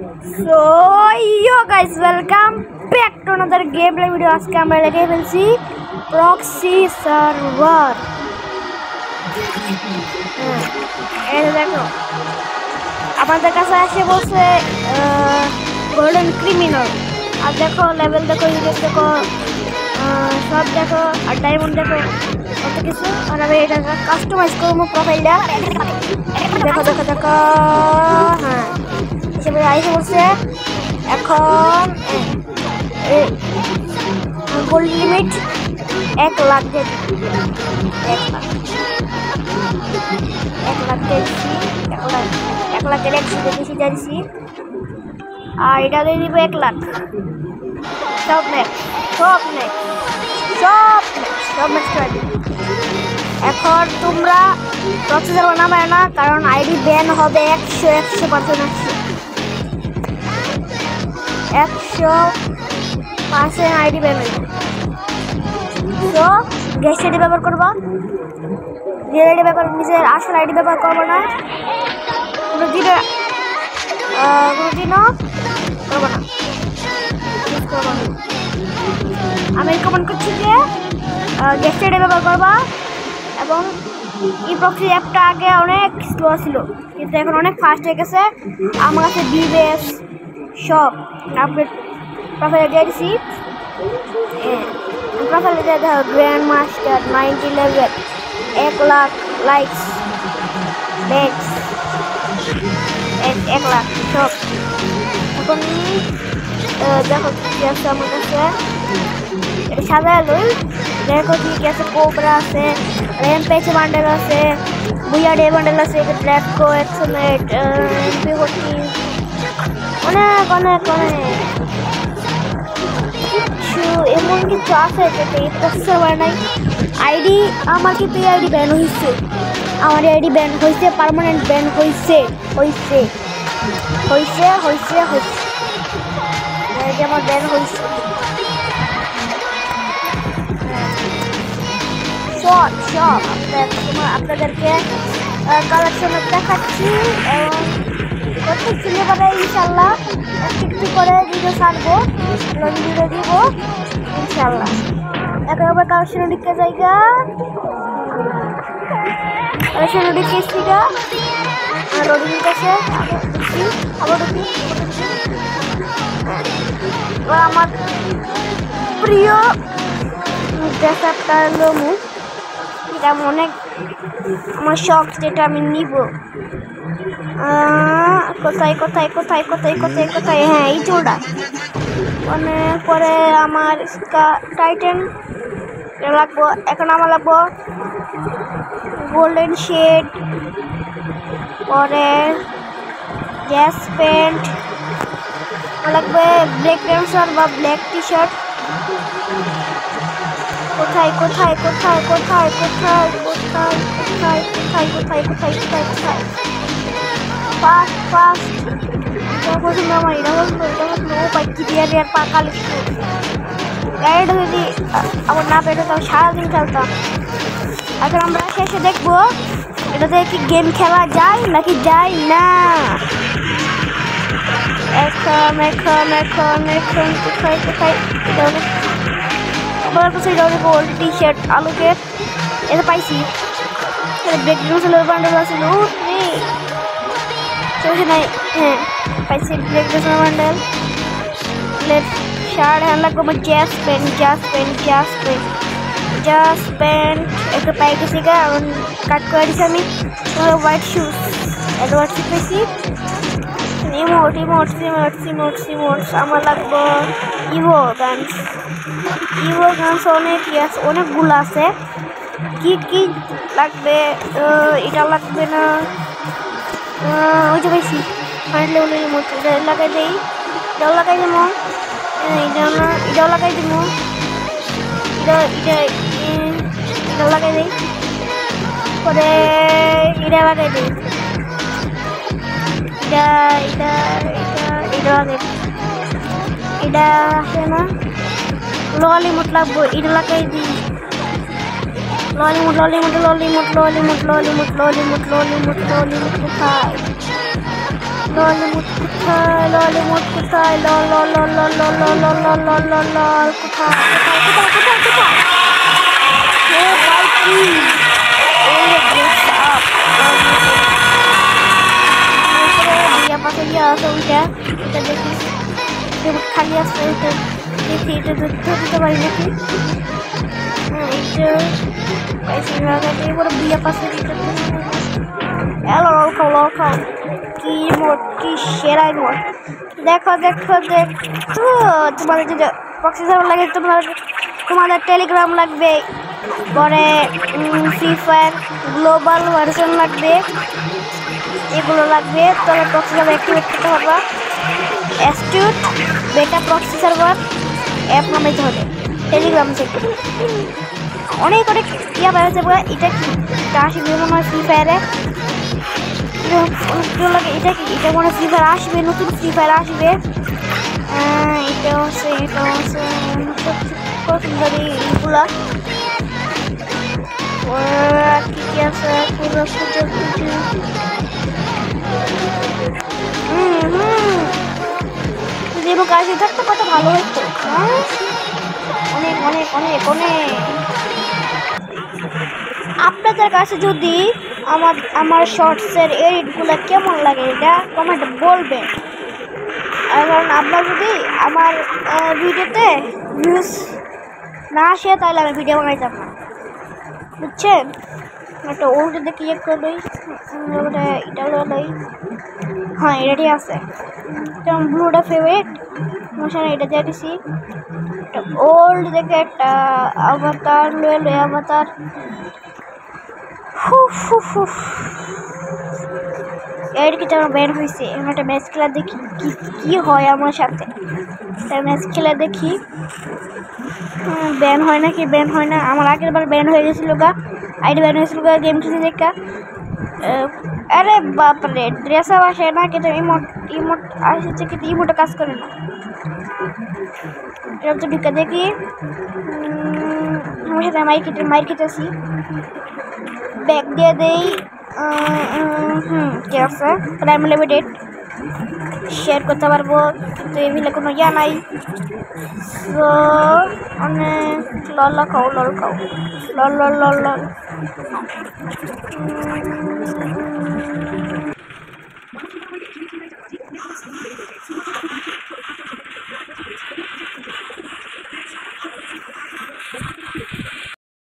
So yo guys, welcome back to another gameplay video. আজকে আমরা লেগে ফেলছি প্রক্সি সার্ভার। এই দেখো আমাদের কাছে আসে বলছে গোল্ডেন ক্রিমিনাল। আর দেখো লেভেল দেখো, ইউনিক দেখো, সব দেখো, আর ডায়মন্ড দেখো, কত কিছু। আর আমি এটা কাস্টমাইজ করবো প্রোফাইলটা। দেখো দেখো দেখো, হ্যাঁ হিসেবে আইসে বলছে এখন গোল্ড লিমিট 1 লাখ দিয়েছি, 1 লাখ দিয়েছি, 1 লাখের 100 বেশি দিয়েছি। আর এটা দিয়ে দিব 1 লাখ। সব ম্যাচ করে দিই। এখন তোমরা প্রসেসর বানাবে না, কারণ আইডি ব্যান হবে 100% আইডি ব্যান হবে। তো গেস্ট আইডি ব্যবহার করবা, রিয়েল আইডি ব্যবহার, নিজের আসল আইডি ব্যবহার করবো না, কোনোদিনও করবো না। আমি রিকমেন্ড করছি যে গেস্ট আইডি ব্যবহার করবা। এবং এই প্রক্সি অ্যাপটা আগে অনেক স্লো ছিল, কিন্তু এখন অনেক ফাস্ট হয়ে গেছে। আমার কাছে বিবেস সব আপডেট প্রোফাইলে দিয়ে দিচ্ছি। প্রোফাইলে দিয়ে দেখো grand master 90 level, 1 lakh likes, বেক্স 1 লাখ সব। এখন দেখো কি আছে আমার কাছে, এটা সাজালোই। দেখো কি আছে, কোবরা আছে, র্যাম্পেজ বান্ডেল আছে, বুইয়াডে বান্ডেল আছে, ব্ল্যাকো এক্সোনেট, MP40, অনেক কিছু এমন কিছু আছে যেটা এই প্রসেসর নাই। আইডি আমার কিন্তু এই আইডি ব্যান হয়েছে, আমার আইডি ব্যান হয়েছে, পার্মানেন্ট ব্যান হয়েছে আমার ব্যান হয়েছে। আপনাদেরকে কালেকশন দেখাচ্ছি এবং প্রত্যেক সিলেবারে ইনশাল্লাহ একটু করে ভিডিও ছাড়বো, ভিডিও দিব ইনশাল্লাহ। এখন আবার কালেকশন দিকে জায়গা, কালেকশন দিকে এসছিগা লোডিং কাছে আবার আমার প্রিয় ড্রেসআপটা হলো মুখ, এটা অনেক আমার শখ, যেটা আমি নিব। কোথায় হ্যাঁ এই চোড়া। অনেক পরে আমার টাইটেন লাগবো। এখন আমার লাগবো গোল্ডেন শেড, পরে গ্যাস প্যান্ট লাগবে, ব্ল্যাক ড্যান্সার বা ব্ল্যাক টি শার্ট। কোথায় ফাস্ট পছন্দ আমার এটা বলবো পাচ্ছি বিয়ার পাকা লিখতে। গাড়িটা যদি আমার না পেতো তাহলে সারাদিন খেলতাম। এখন আমরা শেষে দেখবো এটাতে কি গেম খেলা যায় নাকি যায় না। এখন কোথায় আমার কাছে গোল্ড টি শার্ট আলুকের এটা পাইছি, ব্রেক বান্ডেল আছিল নাই। হ্যাঁ পাইছি ব্রেক বান্ডেল, শার্ট হ্যান্ড লাগবে আমার জ্যাস প্যান্ট একটা পাই গেছি গা, কাট করে দিচ্ছি আমি। হোয়াইট শুজ, এটা হোয়াইট শুজ পেয়েছি। ইমোটস আমার লাগবো ইভো গানস অনেকগুলো আছে। কি লাগবে, এটা লাগবে না, ওই যে বেশি ফাইনালি ইমোট লাগাই দেই, এটাও লাগাই দেবো, এটাও লাগাই দেবো, এটা লাগাই দেই, পরে এটা লাগাই দেই, এটা আছে না, ললিমুট লাগবো, এটা লাগাই দিই। ললিমুট কোথায়, ললিমুট লল ইমোট কোথায় লল লল লল লল লল লল লল লল লল লল লল কোথায় কোথায় কোথায় কোথায় কোথায় ও ভাই কি এই ব্রেক আপ দিয়া পাশে গিয়ে আসো ওইটা এটা দেখি খালি আসছে এটা দেখি এটা ধরতে পারি নাকি এইটা পাইছি লাগাতে এবার বিয়া পাশে দিতে এলো লল খাও কি মোট কি সেরা মোট দেখো দেখো দেখো তোমাদের যদি প্রক্সি সার্ভার লাগে তোমাদের টেলিগ্রাম লাগবে পরে ফ্রি ফায়ার গ্লোবাল ভার্সন লাগবে এগুলো লাগবে তাহলে প্রক্সি সার্ভার অ্যাক্টিভেট করতে পারবা অ্যাস্টিউট বেটা প্রক্সি সার্ভার অ্যাপ নামাইতে হবে টেলিগ্রাম থেকে অনেক ইয়া বেড়েছে এটা কি এটা আসবে মনে হয় ফ্রি ফায়ারে লাগে এটা কি এটা মনে হয় ফ্রি ফায়ার আসবে নতুন ফ্রি ফায়ার আসবে এটা হচ্ছে এইগুলা কি আছে যদি কাজে থাকতো কত ভালো হতো অনেক অনেক অনেক অনেক আপনাদের কাছে যদি আমার শর্টসের এডিটগুলো কেমন লাগে এটা কমেন্টে বলবেন কারণ আপনার যদি আমার ভিডিওতে ভিউজ না আসে তাহলে আমি ভিডিও বানাইতাম না বুঝছেন একটা ওটা দেখি একটা লই এটা লই হ্যাঁ এটাই আছে যেমন ব্লুটা ফেভারিট মোশন এটা দিয়ে দিছি একটা ওল্ড দেখে একটা অবতার লই অবতার এর কি যেন ব্যান হয়েছে এমন একটা ম্যাচ খেলা দেখি কি হয় আমার সাথে ম্যাচ খেলা দেখি ব্যান হয় নাকি ব্যান হয় না আমার আগের বার ব্যান হয়ে গেছিল গা আইডি ব্যান হয়েছিল গা গেম খেলে দেখা আরে বাপরে ড্রেস আপ আসে না কিন্তু ইমোট আসছে কিন্তু ইমোটে কাজ করে না এটা তো ঢুকে দেখি আমার সাথে মাইর কেটেছি ব্যাগ দিয়ে দেই কি আছে প্রাইম লিমিটেড শেয়ার করতে পারবো কিন্তু এগুলো কোনো ইয়া নাই তো অনেক লল খাও লল লল লল